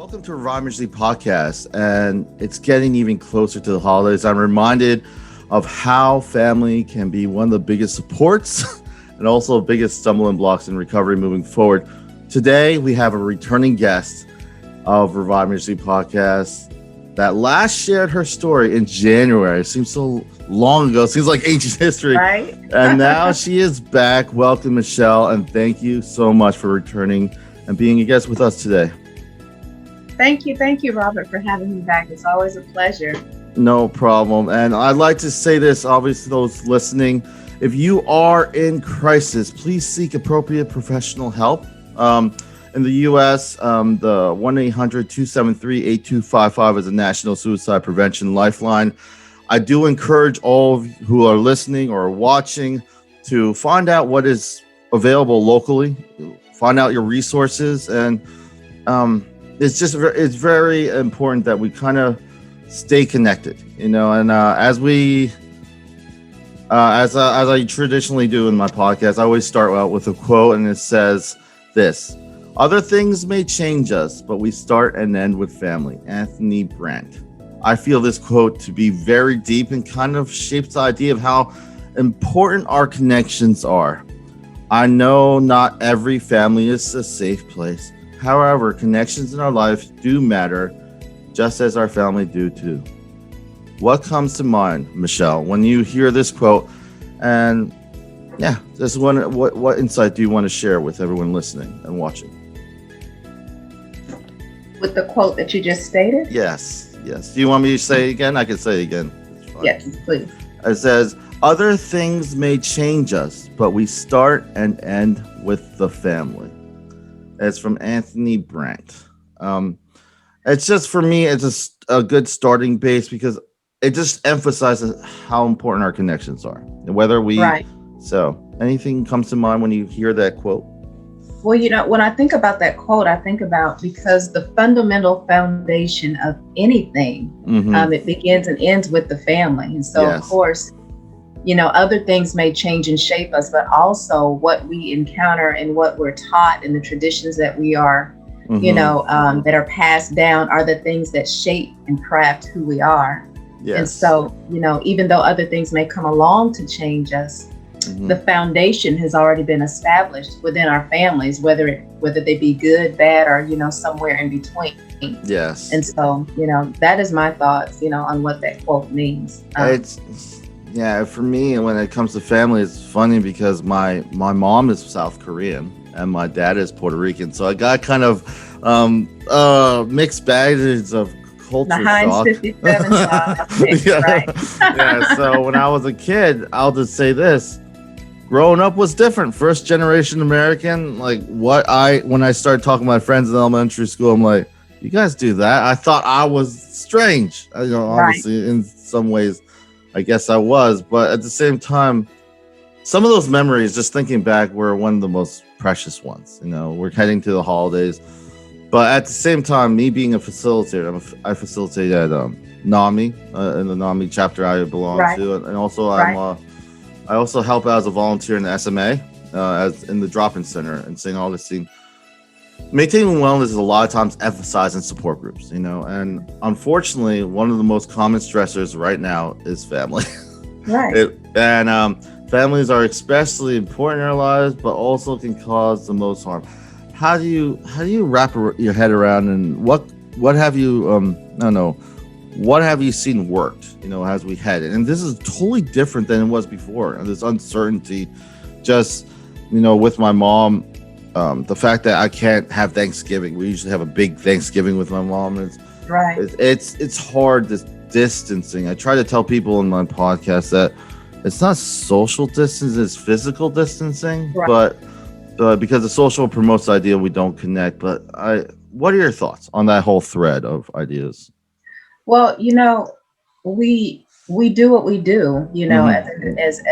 Welcome to Ministries Podcast, and it's getting even closer to the holidays. I'm reminded of how family can be one of the biggest supports and also biggest stumbling blocks in recovery moving forward. Today, we have a returning guest of Ministries Podcast that last shared her story in January. It seems so long ago. It seems like ancient history. Right? And now she is back. Welcome, Michelle, and thank you so much for returning and being a guest with us today. Thank you, Robert, for having me back. It's always a pleasure. No problem. And I'd like to say this, obviously, those listening, if you are in crisis, please seek appropriate professional help. In the U.S., the 1-800-273-8255 is a national suicide prevention lifeline. I do encourage all who are listening or watching to find out what is available locally, find out your resources, and it's very important that we kind of stay connected, and as I traditionally do in my podcast, I always start out with a quote, and it says this: "Other things may change us, but we start and end with family." Anthony Brandt. I feel this quote to be very deep and kind of shapes the idea of how important our connections are. I know not every family is a safe place. However, connections in our life do matter, just as our family do too. What comes to mind, Michelle, when you hear this quote? And just what insight do you want to share with everyone listening and watching? With the quote that you just stated? Yes. Do you want me to say it again? I can say it again. Yes, please. It says, "Other things may change us, but we start and end with the family." It's from Anthony Brandt. It's just, for me, it's just a good starting base because it just emphasizes how important our connections are. And whether we... Right. So, anything comes to mind when you hear that quote? Well, when I think about that quote, I think about, because the fundamental foundation of anything, it begins and ends with the family. And so, Yes. Of course, other things may change and shape us, but also what we encounter and what we're taught and the traditions that we are, that are passed down are the things that shape and craft who we are. Yes. And so, even though other things may come along to change us, the foundation has already been established within our families, whether they be good, bad, or, somewhere in between. Yes. And so, that is my thoughts, on what that quote means. For me, when it comes to family, it's funny because my mom is South Korean and my dad is Puerto Rican. So I got kind of mixed baggage of culture the Heinz shock. 57 sauce mix, right? So when I was a kid, I'll just say this: growing up was different. First generation American. Like when I started talking to my friends in elementary school, I'm like, "You guys do that?" I thought I was strange. Obviously, in some ways, I guess I was, but at the same time, some of those memories, just thinking back, were one of the most precious ones. We're heading to the holidays, but at the same time, me being a facilitator, I facilitate at NAMI, in the NAMI chapter I belong to, and also I also help out as a volunteer in the SMA, as in the drop-in center in St. Augustine. Maintaining wellness is a lot of times emphasized in support groups, and unfortunately, one of the most common stressors right now is family. Right. Families are especially important in our lives, but also can cause the most harm. How do you wrap your head around, and what have you what have you seen worked, as we head? And this is totally different than it was before. And this uncertainty, just with my mom. The fact that I can't have Thanksgiving. We usually have a big Thanksgiving with my mom. It's hard, this distancing. I try to tell people in my podcast that it's not social distance, it's physical distancing. Right. But because the social promotes the idea we don't connect. But what are your thoughts on that whole thread of ideas? Well, we do what we do, as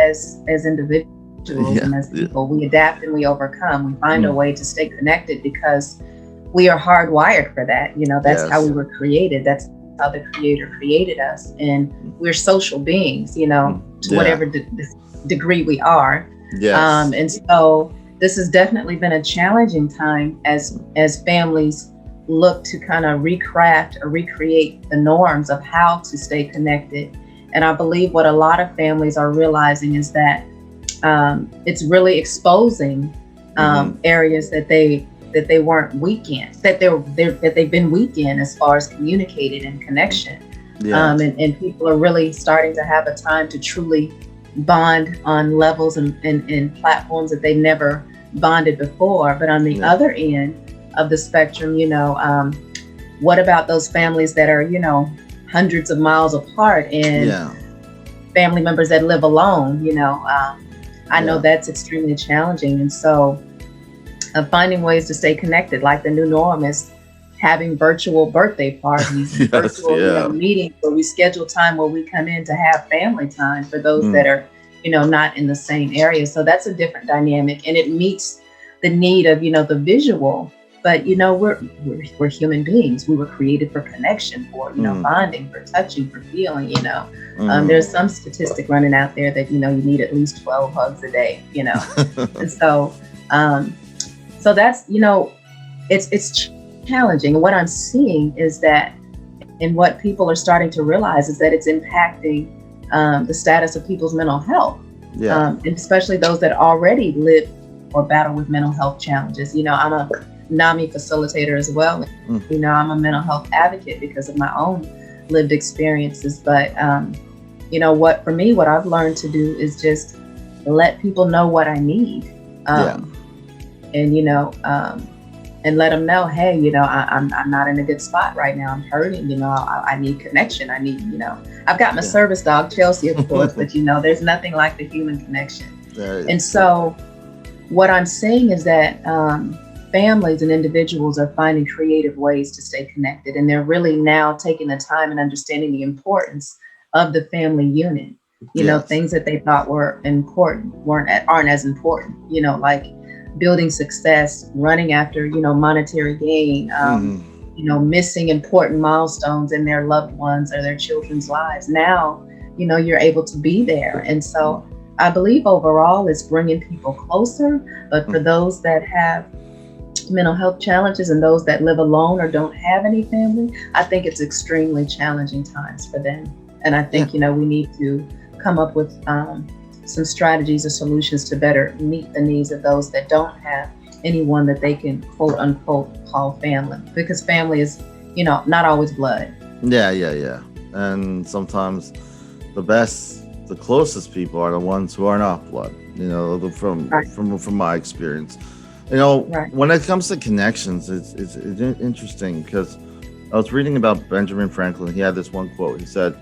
individuals. And as people, we adapt and we overcome. We find a way to stay connected because we are hardwired for that. That's how we were created. That's how the Creator created us, and we're social beings. To whatever degree we are. Yes. And so this has definitely been a challenging time as families look to kind of recraft or recreate the norms of how to stay connected. And I believe what a lot of families are realizing is that it's really exposing areas that they weren't weak in, that they've been weak in as far as communicated and connection. Yeah. And people are really starting to have a time to truly bond on levels and platforms that they never bonded before. But on the other end of the spectrum, what about those families that are, hundreds of miles apart, and family members that live alone? I know that's extremely challenging. And so finding ways to stay connected, like the new norm is having virtual birthday parties, virtual meetings where we schedule time where we come in to have family time for those that are, not in the same area. So that's a different dynamic, and it meets the need of, the visual. But we're human beings. We were created for connection, for bonding, for touching, for feeling. There's some statistic running out there that you need at least 12 hugs a day. And so that's it's challenging. And what I'm seeing is that, and what people are starting to realize is that it's impacting the status of people's mental health, and especially those that already live or battle with mental health challenges. I'm a NAMI facilitator as well. I'm a mental health advocate because of my own lived experiences. But what I've learned to do is just let people know what I need, and let them know, hey, I'm not in a good spot right now. I'm hurting. I need connection. I need, I've got my service dog Chelsea, of course, but there's nothing like the human connection. And so what I'm saying is that families and individuals are finding creative ways to stay connected, and they're really now taking the time and understanding the importance of the family unit. Things that they thought were important aren't as important. Like building success, running after monetary gain, missing important milestones in their loved ones or their children's lives. Now, you're able to be there, and so I believe overall it's bringing people closer. But for those that have mental health challenges and those that live alone or don't have any family, I think it's extremely challenging times for them. And I think, we need to come up with some strategies or solutions to better meet the needs of those that don't have anyone that they can quote unquote call family, because family is, not always blood. Yeah. And sometimes the closest people are the ones who are not blood, from my experience. When it comes to connections, it's interesting because I was reading about Benjamin Franklin. He had this one quote. He said,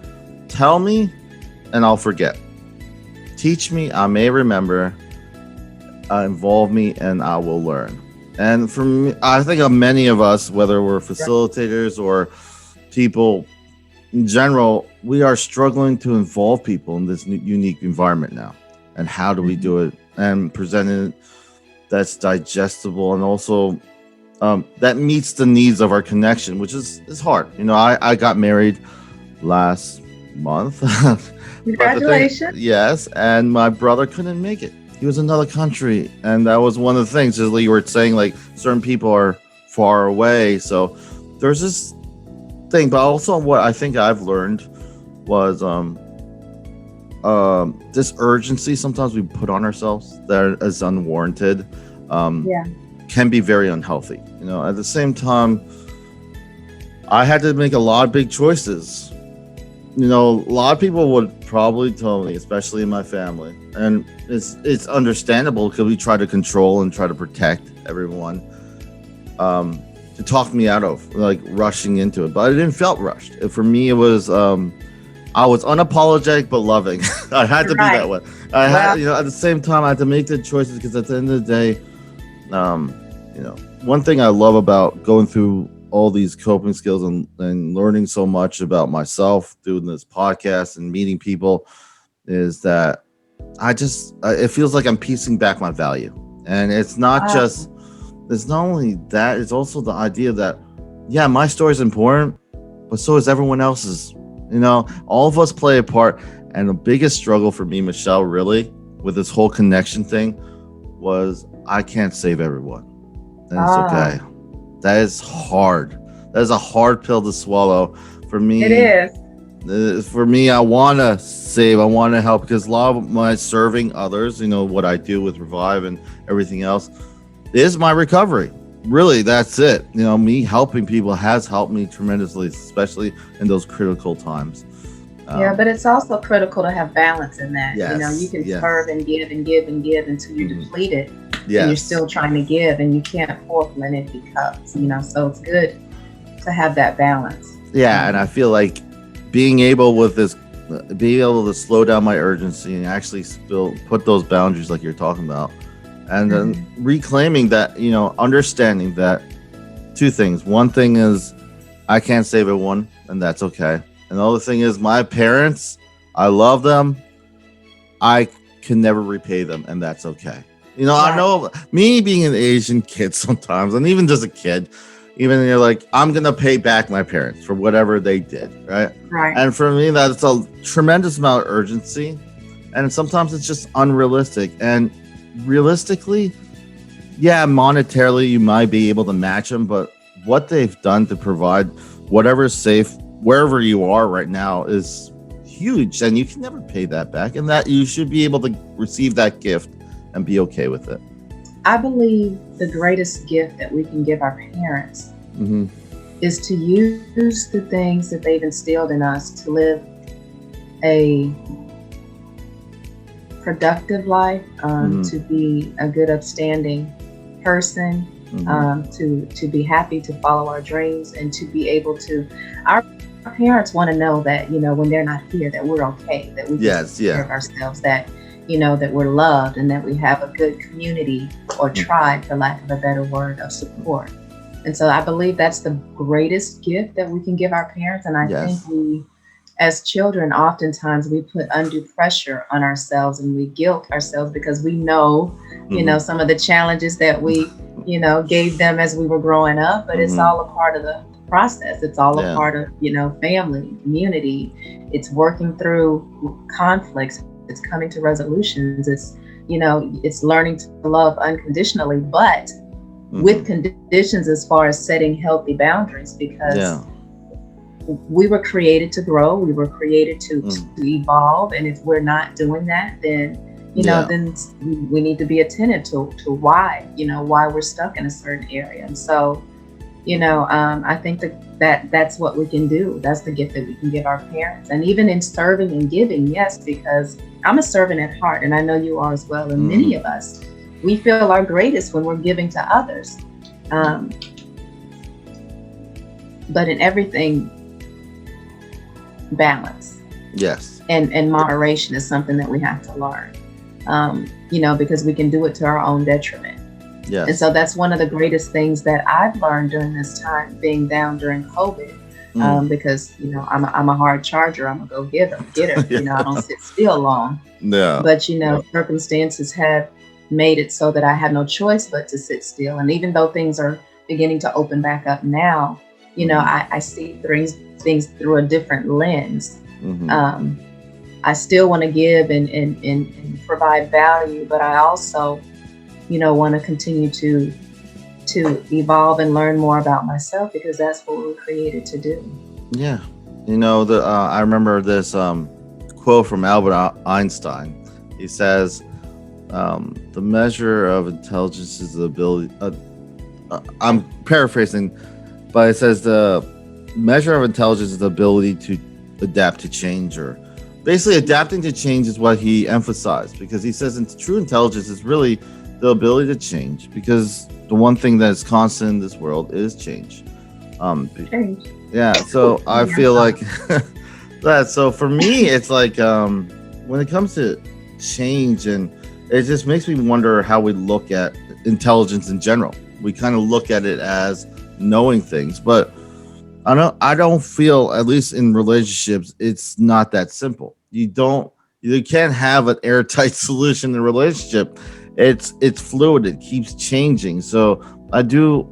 "Tell me and I'll forget. Teach me, I may remember. Involve me and I will learn." And for me, I think of many of us, whether we're facilitators or people in general, we are struggling to involve people in this unique environment now. And how do we do it and present it that's digestible and also that meets the needs of our connection, which is hard. I got married last month. Congratulations. Yes, and my brother couldn't make it. He was in another country, and that was one of the things. Just like you were saying, like certain people are far away, so there's this thing. But also, what I think I've learned was this urgency sometimes we put on ourselves that is unwarranted. Can be very unhealthy. At the same time, I had to make a lot of big choices. A lot of people would probably tell me, especially in my family, and it's understandable because we try to control and try to protect everyone, to talk me out of like rushing into it. But it didn't felt rushed. For me, it was I was unapologetic but loving. I had to be that way. I had, at the same time, I had to make the choices because at the end of the day, one thing I love about going through all these coping skills and learning so much about myself doing this podcast and meeting people is that it feels like I'm piecing back my value. And it's not only that, it's also the idea that, my story is important, but so is everyone else's. All of us play a part. And the biggest struggle for me, Michelle, really, with this whole connection thing was I can't save everyone. And it's okay. That is hard. That is a hard pill to swallow for me. It is. For me, I want to save, I want to help, because a lot of my serving others, what I do with Revive and everything else, is my recovery. Really, that's it. Me helping people has helped me tremendously, especially in those critical times. Yeah, but it's also critical to have balance in that. Yes, You can yes. serve and give and give and give until you're Mhm. depleted, and you're Yes. still trying to give, and you can't pour from an empty cup. So it's good to have that balance. Yeah, and I feel like being able to slow down my urgency and actually put those boundaries like you're talking about, and then reclaiming that, understanding that two things. One thing is I can't save everyone, and that's okay. And the other thing is my parents, I love them. I can never repay them, and that's okay. I Right. know me being an Asian kid sometimes, and even just a kid, even you're like, I'm gonna pay back my parents for whatever they did, right? Right. And for me, that's a tremendous amount of urgency, and sometimes it's just unrealistic. And realistically, yeah, monetarily you might be able to match them, but what they've done to provide whatever's safe wherever you are right now is huge, and you can never pay that back. And that you should be able to receive that gift and be okay with it. I believe the greatest gift that we can give our parents Mm-hmm. is to use the things that they've instilled in us to live a productive life, to be a good, upstanding person, to be happy, to follow our dreams, and to be able to. Our parents want to know that when they're not here, that we're okay, that we can take care of ourselves, that that we're loved, and that we have a good community or tribe, for lack of a better word, of support. And so I believe that's the greatest gift that we can give our parents. And I think we, as children, oftentimes we put undue pressure on ourselves, and we guilt ourselves because we know, some of the challenges that we, gave them as we were growing up. But it's all a part of the process. It's all a part of, family, community. It's working through conflicts. It's coming to resolutions. It's, it's learning to love unconditionally, but with conditions as far as setting healthy boundaries, because we were created to grow. We were created to evolve. And if we're not doing that, then, then we need to be attentive to why, why we're stuck in a certain area. And so, I think that's what we can do. That's the gift that we can give our parents. And even in serving and giving, yes, because I'm a servant at heart, and I know you are as well. And many of us, we feel our greatest when we're giving to others. But in everything, balance. Yes. And moderation is something that we have to learn, because we can do it to our own detriment. Yes. And so that's one of the greatest things that I've learned during this time, being down during COVID, because, I'm a hard charger. I'm a go getter. I don't sit still long. Yeah. But, circumstances have made it so that I had no choice but to sit still. And even though things are beginning to open back up now, I see things through a different lens. I still want to give and provide value, but I also, want to continue to evolve and learn more about myself, because that's what we were created to do. Yeah. I remember this quote from Albert Einstein. He says, the measure of intelligence is the ability, I'm paraphrasing, but it says the measure of intelligence is the ability to adapt to change, or basically adapting to change is what he emphasized, because he says true intelligence is really the ability to change, because the one thing that is constant in this world is change. Change. Yeah, so I feel like that. So for me, it's like when it comes to change, and it just makes me wonder how we look at intelligence in general. We kind of look at it as knowing things, but I don't feel, at least in relationships, it's not that simple. You can't have an airtight solution in a relationship. It's fluid. It keeps changing. So I do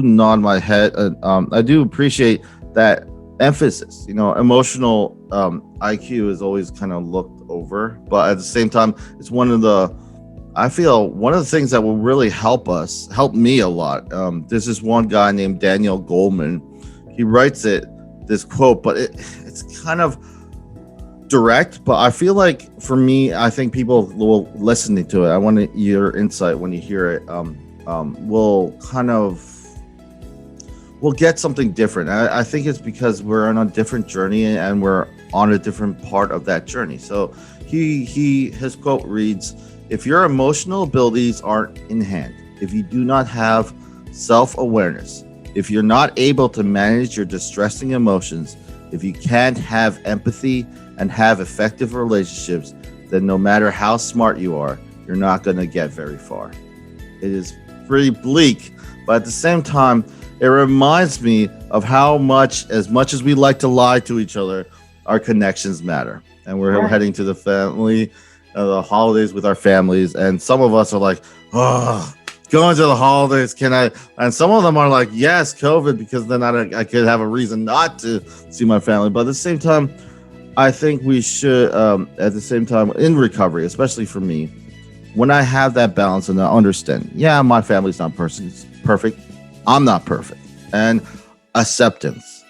nod my head. I do appreciate that emphasis. Emotional IQ is always kind of looked over, but at the same time, it's one of the, I feel one of the things that will really help me a lot. There's this one guy named Daniel Goleman. He writes this quote, but it's kind of direct. But I feel like for me, I think people will listening to it. I want your insight when you hear it. We'll get something different. I think it's because we're on a different journey and we're on a different part of that journey. So his quote reads, "If your emotional abilities aren't in hand, if you do not have self-awareness, if you're not able to manage your distressing emotions, if you can't have empathy and have effective relationships, then no matter how smart you are, you're not going to get very far." It is pretty bleak, but at the same time, it reminds me of how much as we like to lie to each other, our connections matter. And we're heading to the holidays with our families, and some of us are like, oh, going to the holidays, can I? And some of them are like, yes, COVID, because then I could have a reason not to see my family. But at the same time, I think we should, at the same time, in recovery, especially for me, when I have that balance and I understand, yeah, my family's not perfect, I'm not perfect, and acceptance,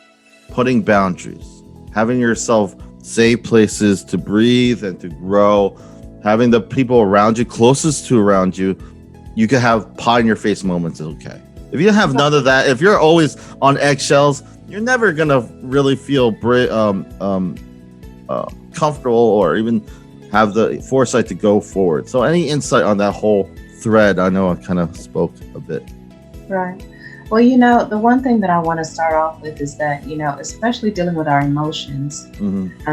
putting boundaries, having yourself safe places to breathe and to grow, having the people around you, closest to around you, you can have pie in your face moments. Okay. If you have none of that, if you're always on eggshells, you're never gonna really feel comfortable or even have the foresight to go forward. So any insight on that whole thread? I know I kind of spoke a bit. Right. Well, the one thing that I want to start off with is that, especially dealing with our emotions,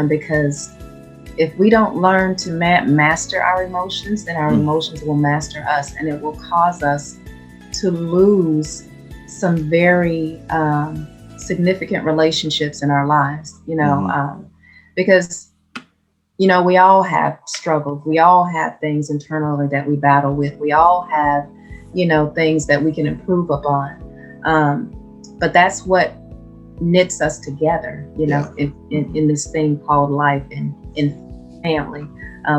because if we don't learn to master our emotions, then our emotions will master us, and it will cause us to lose some very significant relationships in our lives, because, we all have struggles. We all have things internally that we battle with. We all have, things that we can improve upon. But that's what knits us together, in this thing called life and in family.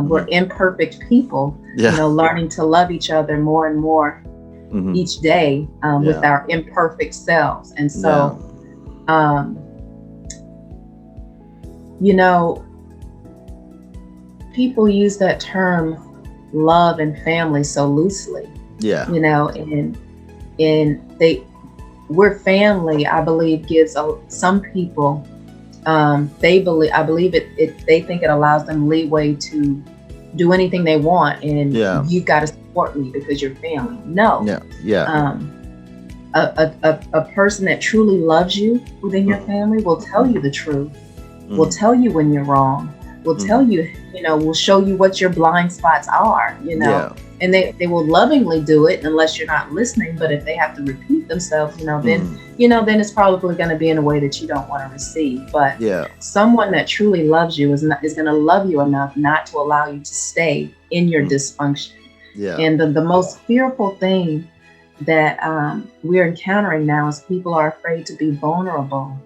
We're imperfect people, learning to love each other more and more each day with our imperfect selves. And so, people use that term love and family so loosely. And we're family, I believe, gives some people, they think it allows them leeway to do anything they want, and you've got to support me because you're family. No. A person that truly loves you within your family will tell you the truth, will tell you when you're wrong, will tell you, will show you what your blind spots are, and they will lovingly do it unless you're not listening. But if they have to repeat themselves, then it's probably going to be in a way that you don't want to receive. But someone that truly loves you is going to love you enough not to allow you to stay in your dysfunction. And the most fearful thing that we're encountering now is people are afraid to be vulnerable.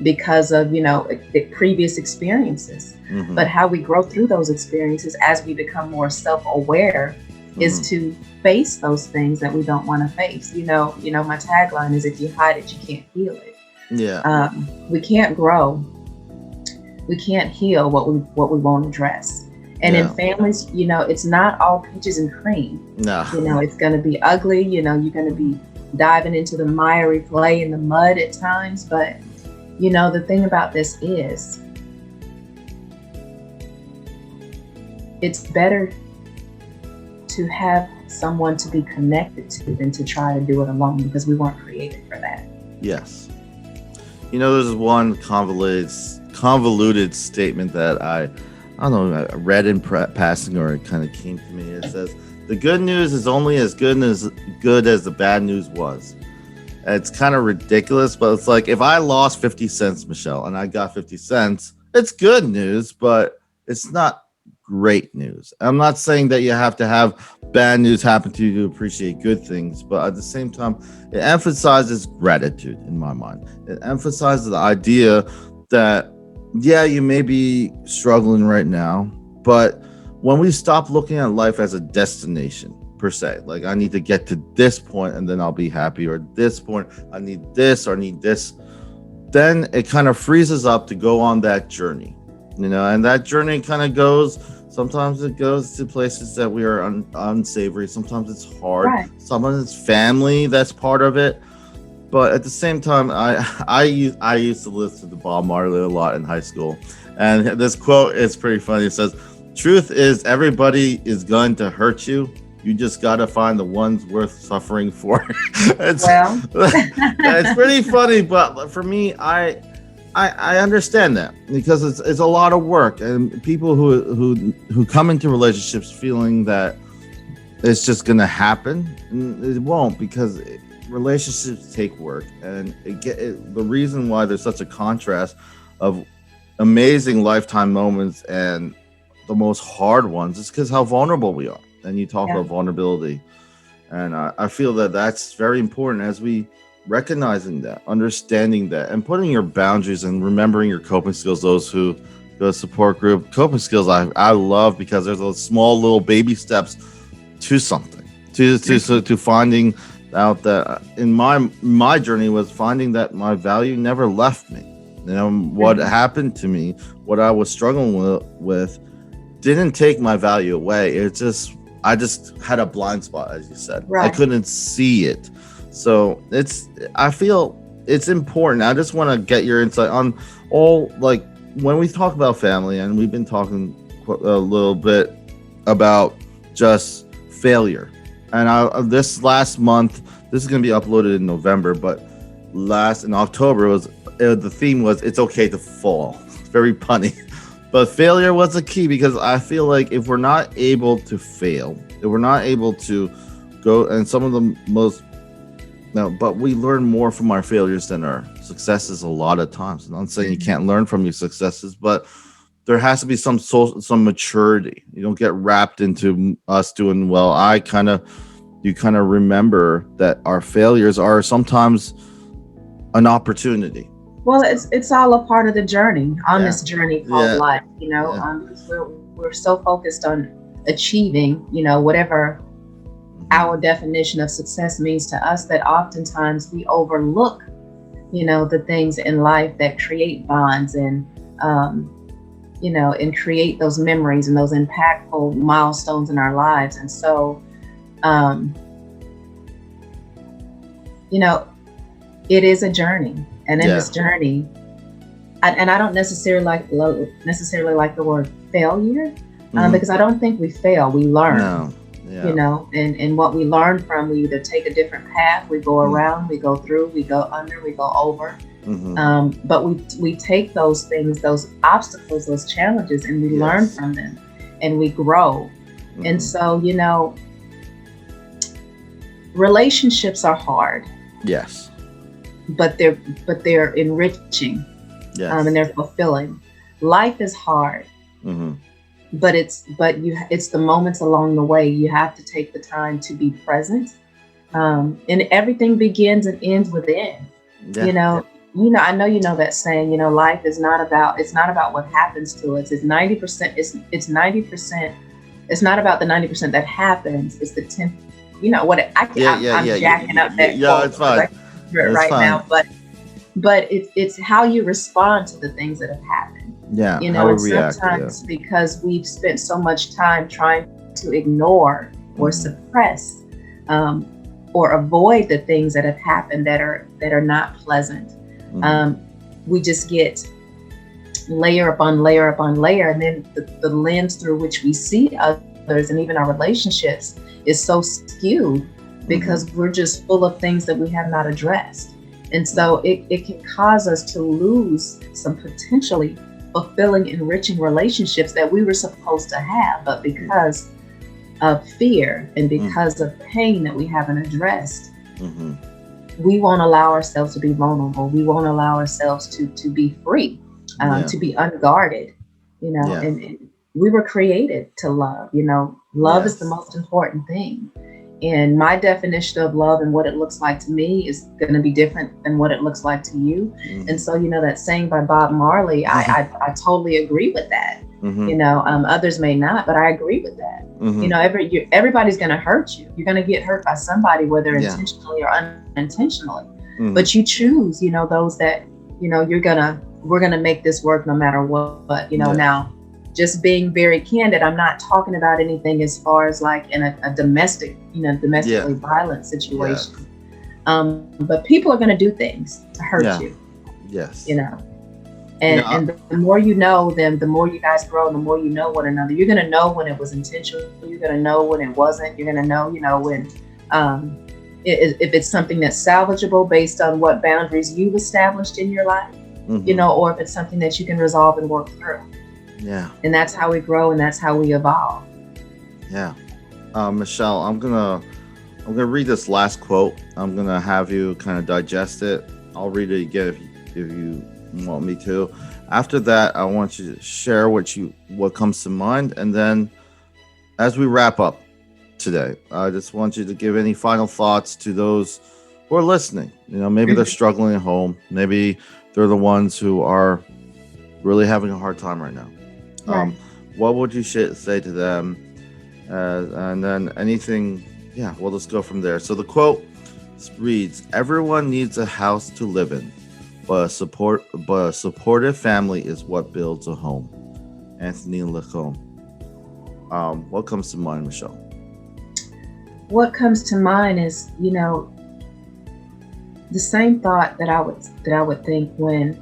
Because of the previous experiences. But how we grow through those experiences as we become more self-aware is to face those things that we don't want to face. My tagline is, if you hide it, you can't heal it. We can't grow, we can't heal what we won't address. And in families, it's not all peaches and cream. It's going to be ugly. You're going to be diving into the miry clay in the mud at times. But the thing about this is, it's better to have someone to be connected to than to try to do it alone, because we weren't created for that. Yes. There's one convoluted statement that I don't know, I read in passing, or it kind of came to me. It says, the good news is only as good as the bad news was. It's kind of ridiculous, but it's like, if I lost 50 cents, Michelle, and I got 50 cents, it's good news, but it's not great news. I'm not saying that you have to have bad news happen to you to appreciate good things, but at the same time, it emphasizes gratitude in my mind. It emphasizes the idea that, you may be struggling right now, but when we stop looking at life as a destination per se, like I need to get to this point and then I'll be happy, or this point I need this or I need this, then it kind of frees us up to go on that journey, and that journey kind of goes, sometimes it goes to places that we are unsavory, sometimes it's hard, Right. sometimes it's family that's part of it. But at the same time, I used to listen to Bob Marley a lot in high school, and this quote is pretty funny. It says, "Truth is, everybody is going to hurt you. You just got to find the ones worth suffering for." Well, It's pretty funny, but for me, I understand that, because it's a lot of work, and people who come into relationships feeling that it's just gonna happen, and it won't, because relationships take work, and the reason why there's such a contrast of amazing lifetime moments and the most hard ones is because how vulnerable we are. And you talk about vulnerability, and I feel that that's very important, as we recognizing that, understanding that, and putting your boundaries and remembering your coping skills. Those who go to support group, coping skills I love, because there's those small little baby steps to something, to finding out that in my journey was finding that my value never left me. What happened to me, what I was struggling with didn't take my value away. I just had a blind spot, as you said. Right. I couldn't see it. So I feel it's important. I just want to get your insight on all, like, when we talk about family, and we've been talking a little bit about just failure. And this last month, this is going to be uploaded in November, but in October the theme was "It's okay to fall." It's very punny, but failure was the key, because I feel like if we're not able to fail, if we're not able to go, and some of the most, but we learn more from our failures than our successes a lot of times. And I'm saying you can't learn from your successes, but there has to be some maturity. You don't get wrapped into us doing well. You kind of remember that our failures are sometimes an opportunity. Well, it's all a part of the journey, on this journey called life, because we're so focused on achieving, whatever our definition of success means to us, that oftentimes we overlook, the things in life that create bonds and, and create those memories and those impactful milestones in our lives. And so, it is a journey, and in this journey, and I don't necessarily like the word failure, because I don't think we fail, we learn. No. Yeah. And what we learn from, we either take a different path, we go around, we go through, we go under, we go over. But we take those things, those obstacles, those challenges, and we learn from them, and we grow. And so, relationships are hard. Yes. But they're enriching. Yes. And they're fulfilling. Life is hard. But it's the moments along the way. You have to take the time to be present. And everything begins and ends within. Yeah. I know that saying, life is not about what happens to us. It's 90%, it's 90%. It's not about the 90% that happens. It's the 10. I'm jacking up that. Yeah, it's fine. Right now, but it's how you respond to the things that have happened. Yeah, how we react. Sometimes because we've spent so much time trying to ignore or suppress or avoid the things that have happened that are not pleasant. We just get layer upon layer upon layer, and then the lens through which we see others and even our relationships is so skewed, because we're just full of things that we have not addressed. And so it can cause us to lose some potentially fulfilling, enriching relationships that we were supposed to have, but because of fear and because of pain that we haven't addressed, we won't allow ourselves to be vulnerable. We won't allow ourselves to be free, to be unguarded, and we were created to love. Love is the most important thing. And my definition of love and what it looks like to me is going to be different than what it looks like to you. And so, that saying by Bob Marley, I totally agree with that. Mm-hmm. Others may not, but I agree with that. Mm-hmm. Everybody's going to hurt you. You're going to get hurt by somebody, whether Yeah. intentionally or unintentionally. Mm-hmm. But you choose, those that, we're going to make this work no matter what. Yeah. Now, just being very candid, I'm not talking about anything as far as like in a domestically violent situation. But people are going to do things to hurt you. Yes. And the more you know them, the more you guys grow, the more you know one another. You're going to know when it was intentional. You're going to know when it wasn't. You're going to know, when if it's something that's salvageable based on what boundaries you've established in your life, or if it's something that you can resolve and work through. Yeah. And that's how we grow, and that's how we evolve. Yeah. Michelle, I'm gonna read this last quote. I'm gonna have you kind of digest it. I'll read it again if you want me to. After that, I want you to share what comes to mind, and then as we wrap up today, I just want you to give any final thoughts to those who are listening. Maybe they're struggling at home. Maybe they're the ones who are really having a hard time right now. Right. What would you say to them? And then anything, we'll just go from there. So the quote reads, "Everyone needs a house to live in, but a supportive family is what builds a home." Anthony Lacombe. What comes to mind, Michelle? What comes to mind is, the same thought that I would think when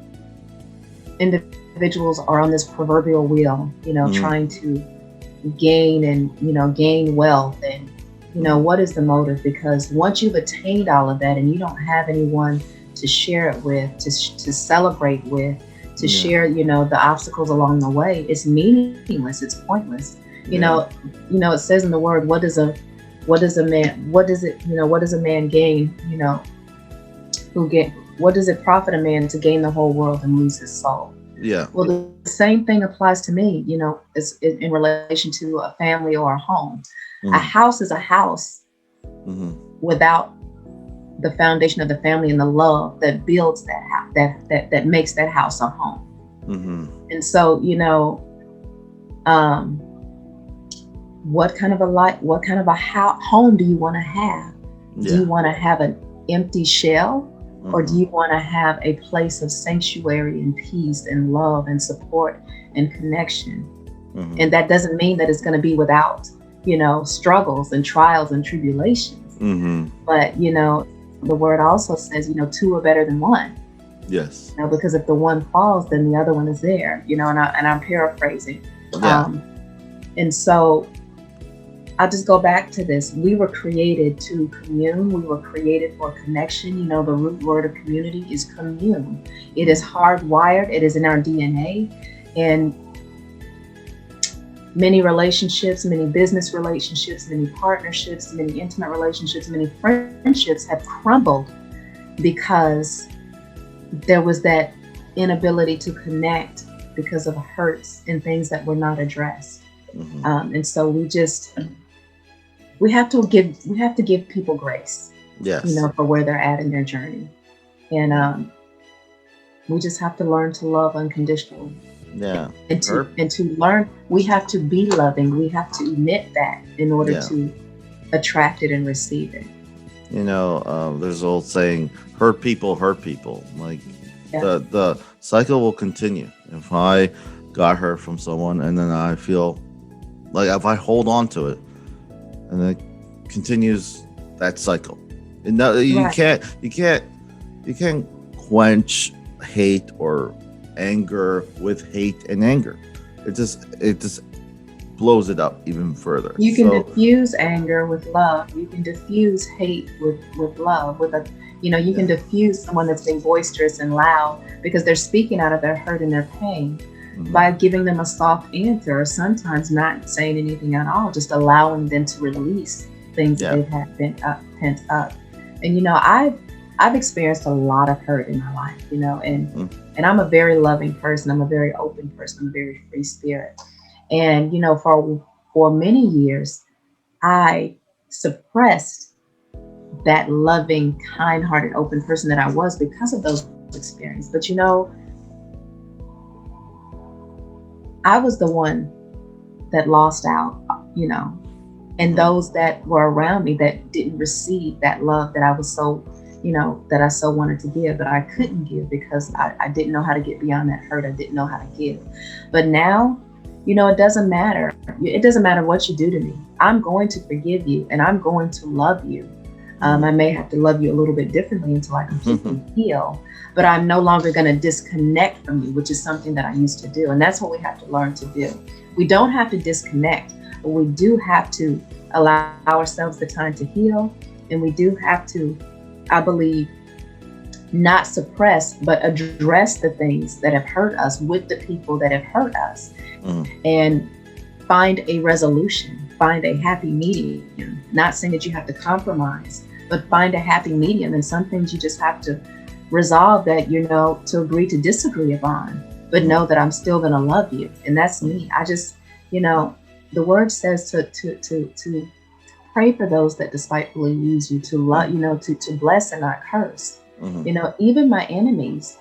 individuals are on this proverbial wheel, trying to gain wealth, and what is the motive? Because once you've attained all of that and you don't have anyone to share it with, to celebrate with, to share, the obstacles along the way, it's meaningless. It's pointless. It says in the word, what does a man gain? What does it profit a man to gain the whole world and lose his soul? Yeah. Well, the same thing applies to me, it's in relation to a family or a home. Mm-hmm. A house is a house without the foundation of the family and the love that builds that house, that makes that house a home. Mm-hmm. And so, what kind of a home do you want to have? Yeah. Do you want to have an empty shell? Or do you want to have a place of sanctuary and peace and love and support and connection? Mm-hmm. And that doesn't mean that it's going to be without, struggles and trials and tribulations. Mm-hmm. But, the word also says, two are better than one. Yes. Because if the one falls, then the other one is there, and I'm paraphrasing. Yeah. And so I'll just go back to this. We were created to commune. We were created for connection. The root word of community is commune. It is hardwired. It is in our DNA. And many relationships, many business relationships, many partnerships, many intimate relationships, many friendships have crumbled because there was that inability to connect because of hurts and things that were not addressed. Mm-hmm. And so we have to give people grace, yes, for where they're at in their journey. And we just have to learn to love unconditionally. Yeah. And to learn, we have to be loving. We have to emit that in order to attract it and receive it. There's an old saying, hurt people. Like the cycle will continue. If I got hurt from someone and then I feel like if I hold on to it, and it continues that cycle. And you can't quench hate or anger with hate and anger. It just blows it up even further. You can diffuse anger with love. You can diffuse hate with love. You can diffuse someone that's being boisterous and loud because they're speaking out of their hurt and their pain. Mm-hmm. By giving them a soft answer, or sometimes not saying anything at all, just allowing them to release things that they've had pent up. And I've experienced a lot of hurt in my life, and I'm a very loving person. I'm a very open person. I'm a very free spirit. And for many years, I suppressed that loving, kind-hearted, open person that I was because of those experiences. But I was the one that lost out, you know, and Mhm. those that were around me that didn't receive that love that I was so, that I so wanted to give, but I couldn't give because I didn't know how to get beyond that hurt. I didn't know how to give. But now, it doesn't matter. It doesn't matter what you do to me. I'm going to forgive you and I'm going to love you. I may have to love you a little bit differently until I completely heal, but I'm no longer going to disconnect from you, which is something that I used to do. And that's what we have to learn to do. We don't have to disconnect, but we do have to allow ourselves the time to heal. And we do have to, I believe, not suppress, but address the things that have hurt us with the people that have hurt us Mhm. and find a resolution, find a happy medium. Not saying that you have to compromise, but find a happy medium. And some things you just have to resolve that, to agree to disagree upon, but know that I'm still going to love you. And that's me. I just, the word says to pray for those that despitefully use you, to love, to bless and not curse. Mhm. Even my enemies,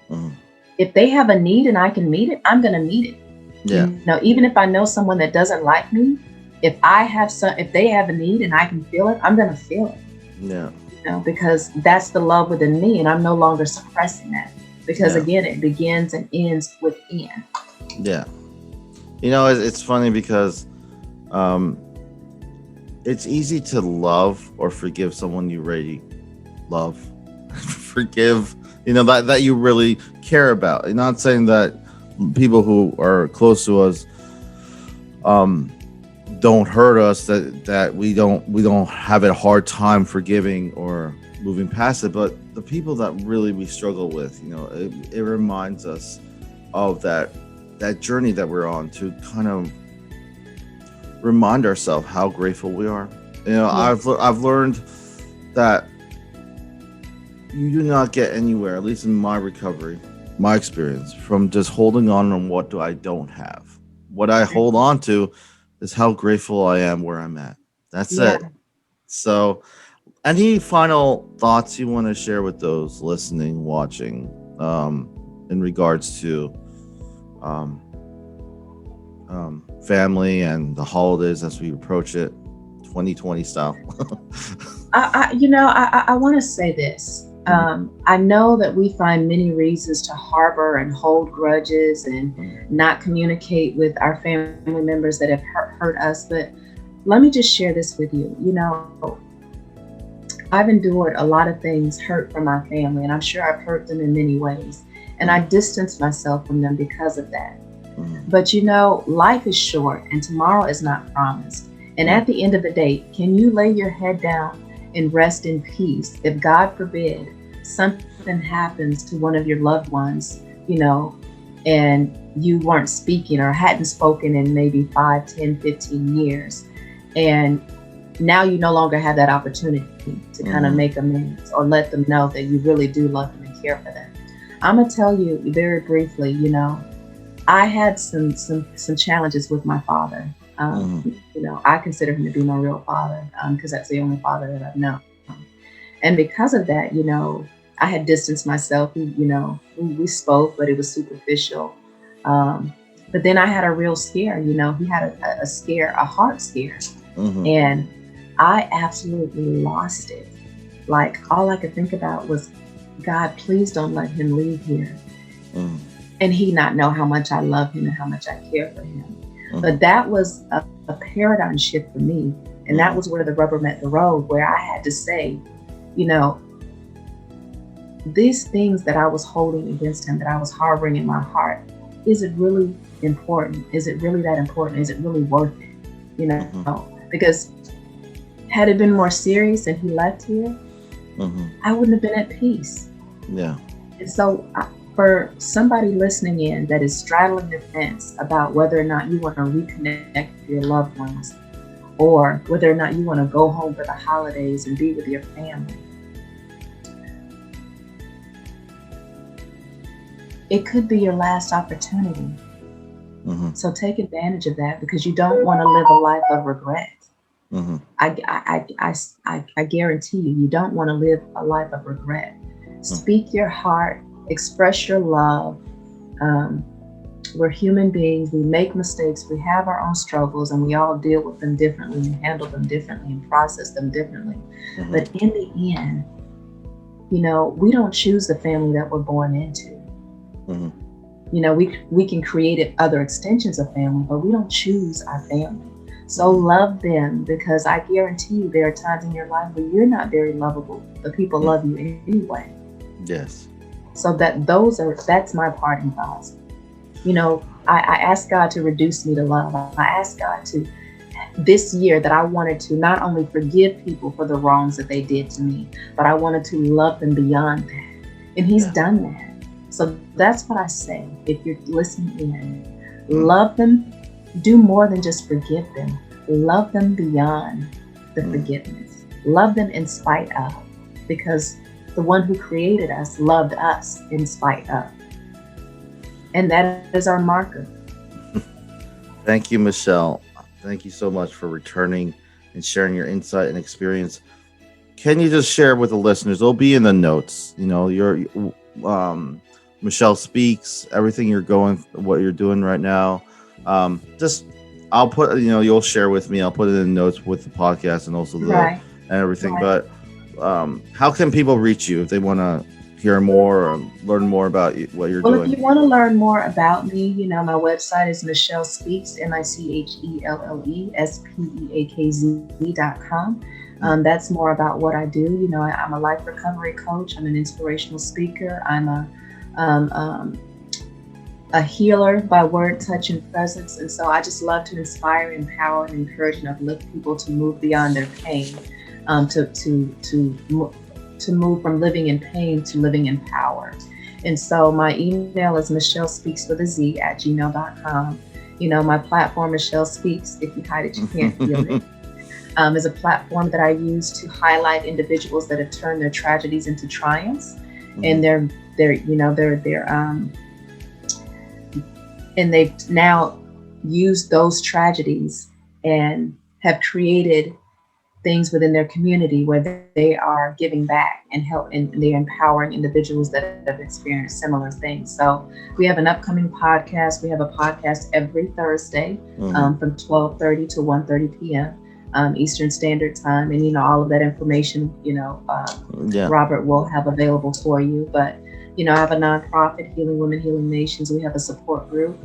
Mhm. if they have a need and I can meet it, I'm going to meet it. Yeah. Even if I know someone that doesn't like me, if they have a need and I can feel it, I'm going to feel it. Yeah. Because that's the love within me, and I'm no longer suppressing that. Because Yeah. again, it begins and ends within. Yeah. It's funny because it's easy to love or forgive someone you really love. Forgive, that you really care about. I'm not saying that people who are close to us don't hurt us, that we don't have a hard time forgiving or moving past it, but the people that really we struggle with, it reminds us of that journey that we're on, to kind of remind ourselves how grateful we are. I've learned that you do not get anywhere, at least in my recovery, my experience, from just holding on what I don't have. What I hold on to is how grateful I am where I'm at. That's Yeah. it. So, any final thoughts you want to share with those listening, watching, in regards to family and the holidays as we approach it, 2020 style? I want to say this. I know that we find many reasons to harbor and hold grudges and not communicate with our family members that have hurt us. But let me just share this with you. I've endured a lot of things hurt from my family, and I'm sure I've hurt them in many ways. And I distanced myself from them because of that. But life is short and tomorrow is not promised. And at the end of the day, can you lay your head down and rest in peace if, God forbid, something happens to one of your loved ones, and you weren't speaking or hadn't spoken in maybe 5, 10, 15 years. And now you no longer have that opportunity to kind of make amends or let them know that you really do love them and care for them. I'm going to tell you very briefly, I had some challenges with my father. I consider him to be my real father because that's the only father that I've known. And because of that, I had distanced myself. We spoke, but it was superficial. But then I had a real scare. He had a scare, a heart scare. And I absolutely lost it. Like, all I could think about was, God, please don't let him leave here. And he not know how much I love him and how much I care for him. But that was a paradigm shift for me. And that was where the rubber met the road, where I had to say, these things that I was holding against him, that I was harboring in my heart, is it really important? Is it really that important? Is it really worth it? Because had it been more serious and he left here, I wouldn't have been at peace. Yeah. And so for somebody listening in that is straddling the fence about whether or not you want to reconnect with your loved ones, or whether or not you want to go home for the holidays and be with your family, it could be your last opportunity. So take advantage of that, because you don't want to live a life of regret. I guarantee you don't want to live a life of regret. Speak your heart, express your love, we're human beings. We make mistakes. We have our own struggles, and we all deal with them differently and handle them differently and process them differently. Mhm. But in the end, we don't choose the family that we're born into. Mhm. We can create other extensions of family, but we don't choose our family. So love them, because I guarantee you there are times in your life where you're not very lovable, but people love you anyway. Yes. So that's my parting thoughts. I asked God to reduce me to love. I asked God to, this year, that I wanted to not only forgive people for the wrongs that they did to me, but I wanted to love them beyond that. And He's done that. So that's what I say. If you're listening in, love them. Do more than just forgive them. Love them beyond the forgiveness. Love them in spite of, because the one who created us loved us in spite of. And that is our marker. Thank you, Michelle. Thank you so much for returning and sharing your insight and experience. Can you just share with the listeners? It'll be in the notes. Your Michelle Speaks, everything what you're doing right now. I'll put, you'll share with me. I'll put it in the notes with the podcast and also and everything. Right. But how can people reach you if they want to hear more or learn more about what you're doing? Well, if you want to learn more about me, my website is michellespeakz, michellespeakz.com. That's more about what I do. I'm a life recovery coach. I'm an inspirational speaker. I'm a healer by word, touch, and presence. And so I just love to inspire, empower, and encourage and uplift people to move beyond their pain, to move from living in pain to living in power. And so my email is michellespeakz@gmail.com. My platform, Michelle Speaks, if you hide it, you can't feel it, is a platform that I use to highlight individuals that have turned their tragedies into triumphs. And and they've now used those tragedies and have created things within their community where they are giving back and help, and they're empowering individuals that have experienced similar things. So we have an upcoming podcast. We have a podcast every Thursday from 12:30 to 1:30 p.m. Eastern Standard Time. And, all of that information, Robert will have available for you. But, I have a nonprofit, Healing Women, Healing Nations. We have a support group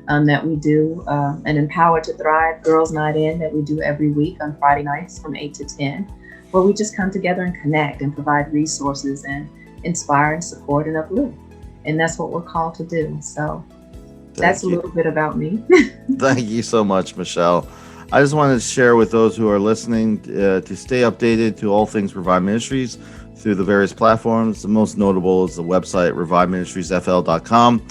that we do, an Empower to Thrive Girls Night In that we do every week on Friday nights from 8 to 10, where we just come together and connect and provide resources and inspire and support and uplift. And that's what we're called to do. So that's a little bit about me. Thank you so much, Michelle. I just wanted to share with those who are listening to stay updated to all things Revive Ministries through the various platforms. The most notable is the website, reviveministriesfl.com.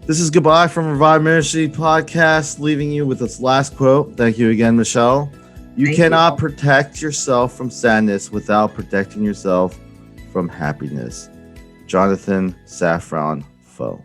This is goodbye from Revive Ministry Podcast, leaving you with this last quote. Thank you again, Michelle. You cannot protect yourself from sadness without protecting yourself from happiness. Jonathan Safran Foe.